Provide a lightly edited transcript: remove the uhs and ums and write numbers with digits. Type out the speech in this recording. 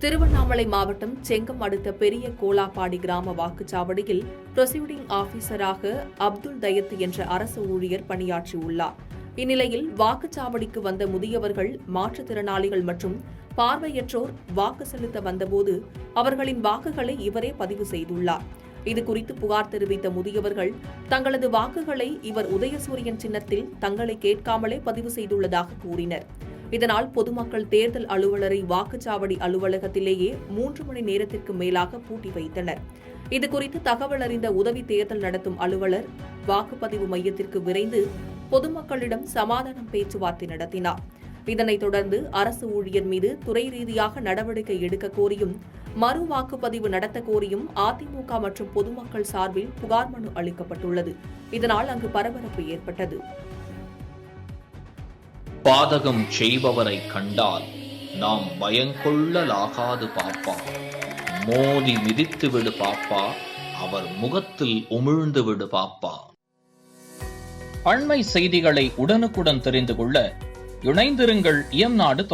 திருவண்ணாமலை மாவட்டம் செங்கம் அடுத்த பெரிய கோலாப்பாடி கிராம வாக்குச்சாவடியில் ப்ரொசீடிங் ஆபீசராக அப்துல் தயத் என்ற அரசு ஊழியர் பணியாற்றியுள்ளார். இந்நிலையில் வாக்குச்சாவடிக்கு வந்த முதியவர்கள், மாற்றுத்திறனாளிகள் மற்றும் பார்வையற்றோர் வாக்கு செலுத்த வந்தபோது அவர்களின் வாக்குகளை இவரே பதிவு செய்துள்ளார். இதுகுறித்து புகார் தெரிவித்த முதியவர்கள் தங்களது வாக்குகளை இவர் உதயசூரியன் சின்னத்தில் தங்களை கேட்காமலே பதிவு செய்துள்ளதாக கூறினர். இதனால் பொதுமக்கள் தேர்தல் அலுவலரை வாக்குச்சாவடி அலுவலகத்திலேயே 3 மணி நேரத்திற்கு மேலாக பூட்டி வைத்தனர். இதுகுறித்து தகவல் அறிந்த உதவி தேர்தல் நடத்தும் அலுவலர் வாக்குப்பதிவு மையத்திற்கு விரைந்து பொதுமக்களிடம் சமாதானம் பேச்சுவார்த்தை நடத்தினார். இதனைத் தொடர்ந்து அரசு ஊழியர் மீது துறை ரீதியாக நடவடிக்கை எடுக்க கோரியும் மறு வாக்குப்பதிவு நடத்த கோரியும் அதிமுக மற்றும் பொதுமக்கள் சார்பில் புகார் மனு அளிக்கப்பட்டுள்ளது. இதனால் அங்கு பரபரப்பு ஏற்பட்டது. பாதகம் செய்பவரை கண்டால் நாம் பயங்கொள்ளலாகாது பாப்பா, மோதி மிதித்து விடு பாப்பா, அவர் முகத்தில் உமிழ்ந்து விடு பாப்பா. அண்மை செய்திகளை உடனுக்குடன் தெரிந்து கொள்ள இணைந்திருங்கள் இயம்நாடு.